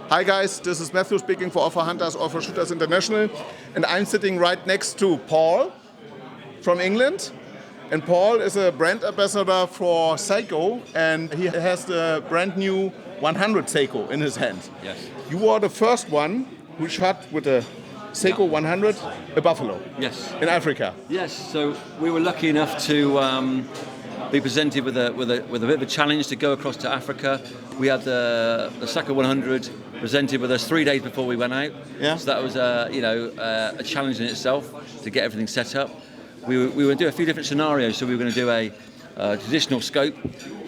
Hi guys, this is Matthew speaking for Offer Hunters, Offer Shooters International, and I'm sitting right next to Paul from England. And Paul is a brand ambassador for Sako, and he has the brand new 100 Sako in his hand. Yes. You are the first one who shot with a Sako 100 a buffalo. Yes. In Africa. Yes. So we were lucky enough to be presented with a bit of a challenge to go across to Africa. We had the Sako 100 presented with us 3 days before we went out. Yeah. So that was a challenge in itself to get everything set up. We were going to do a few different scenarios. So we were going to do a traditional scope,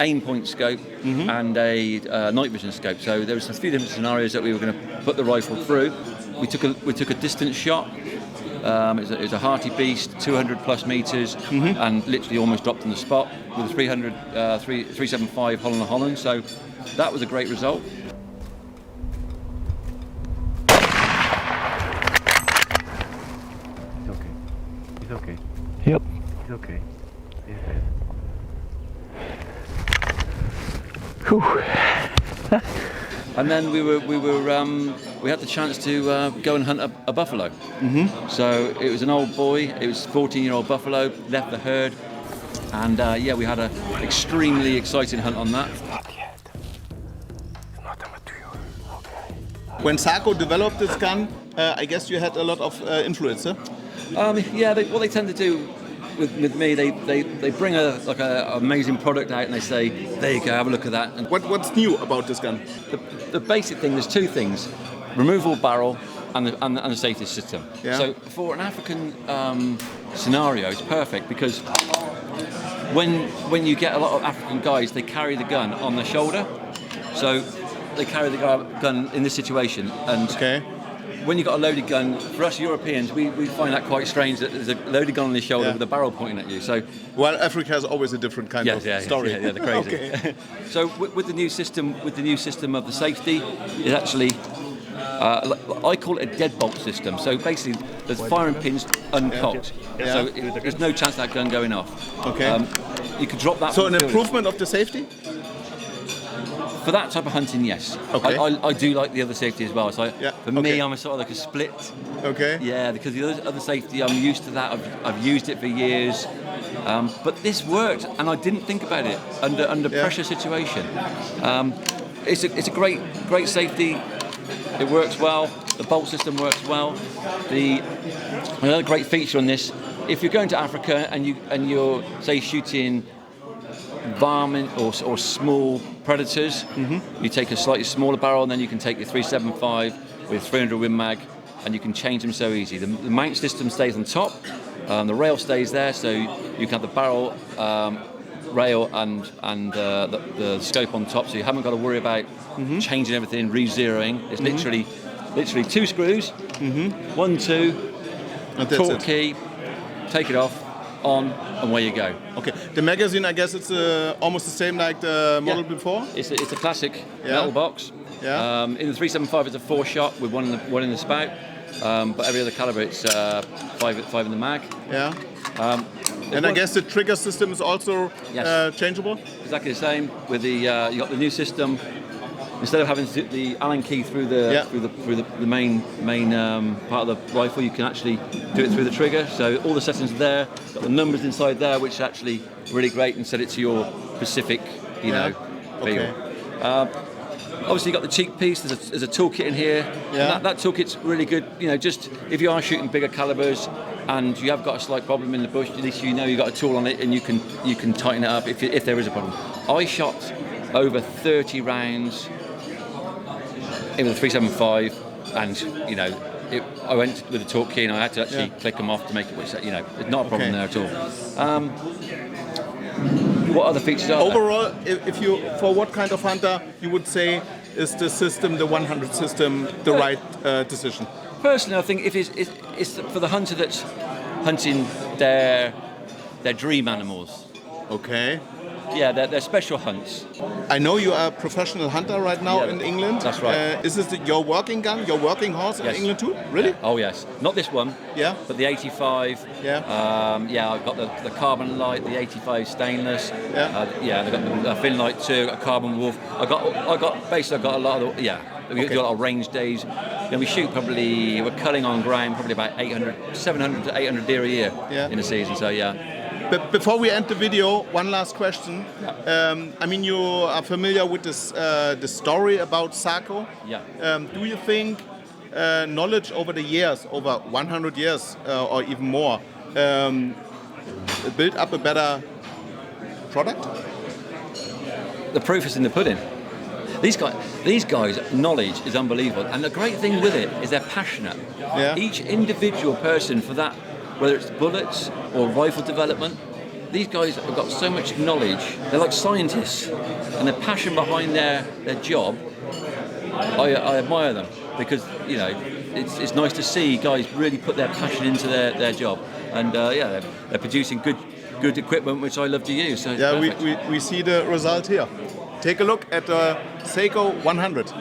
aim point scope, and a night vision scope. So there was a few different scenarios that we were going to put the rifle through. We took a distance shot. It was a Hartebeest, 200 plus meters, and literally almost dropped on the spot with a 375 Holland. So that was a great result. It's okay. Yep. It's okay. Whew. And then we had the chance to go and hunt a buffalo. So it was an old boy. It was a 14-year-old buffalo. Left the herd, and we had an extremely exciting hunt on that. Not yet. It's not mature. Okay. When Sako developed this gun, I guess you had a lot of influence, huh? What they tend to do with me, they bring a amazing product out and they say, there you go, have a look at that. And What's new about this gun? the basic thing, there's two things: removable barrel and the safety system. Yeah. So for an African scenario, it's perfect because when you get a lot of African guys, they carry the gun on their shoulder. So they carry the gun in this situation, and Okay. when you've got a loaded gun, for us Europeans, we find that quite strange that there's a loaded gun on your shoulder with a barrel pointing at you. So, Well, Africa has always a different kind of story. Yeah, they're crazy. Okay. So with the new system of the safety, it actually, I call it a deadbolt system. So basically, there's firing pins uncocked. Yeah. So there's no chance of that gun going off. Okay. You could drop that. So from an the field. improvement of the safety? For that type of hunting, yes. Okay. I do like the other safety as well. So for me, Okay. I'm a sort of like a split. Okay. Yeah, because the other safety, I'm used to that. I've used it for years, but this worked, and I didn't think about it under pressure situation. It's a great safety. It works well. The bolt system works well. Another great feature on this: if you're going to Africa and you're say shooting varmint or small predators, you take a slightly smaller barrel, and then you can take your 375 with 300 Win Mag, and you can change them so easy. The mount system stays on top, the rail stays there, so you can have the barrel, rail, and the scope on top, so you haven't got to worry about changing everything, re-zeroing. It's literally two screws, 1, 2, torque key, take it off, on, and away you go. Okay. The magazine, I guess it's almost the same like the model before? It's a classic metal box. Yeah. In the 375, it's a 4-shot with one in the spout, but every other caliber, it's 5 in the mag. Yeah. And I guess the trigger system is also changeable? Exactly the same. With the you got the new system. Instead of having the Allen key through the main part of the rifle, you can actually do it through the trigger. So all the settings are there. Got the numbers inside there, which is actually really great, and set it to your specific, feel. Okay. Obviously, you got the cheek piece. There's a toolkit in here. Yeah. And that toolkit's really good. Just if you are shooting bigger calibers and you have got a slight problem in the bush, at least you know you've got a tool on it, and you can tighten it up if there is a problem. I shot over 30 rounds in the 375, and I went with the torque key, and I had to actually click them off to make it. It's not a problem there at all. What other features are overall, if you for what kind of hunter you would say is the 100 system, the right decision? Personally, I think if it's for the hunter that's hunting their dream animals. Okay. Yeah, they're special hunts. I know you are a professional hunter right now in England. That's right. Is this your working gun, your working horse in England too? Really? Oh yes. Not this one. Yeah. But the 85. Yeah. I've got the carbon light, the 85 stainless. Yeah. I've got the Fin Light 2, I've got carbon wolf. I got a lot of the, We do a lot of range days. We shoot we're culling on ground probably about 700 to 800 deer a year in a season. So But before we end the video, one last question. I mean, you are familiar with this the story about Sako. Yeah. Do you think knowledge over the years, over 100 years or even more, built up a better product? The proof is in the pudding. These guys' knowledge is unbelievable, and the great thing with it is they're passionate. Yeah. Each individual person for that, whether it's bullets or rifle development, these guys have got so much knowledge. They're like scientists, and the passion behind their job, I admire them, because it's nice to see guys really put their passion into their job, and they're producing good equipment which I love to use. So we see the result here. Take a look at the Sako 100.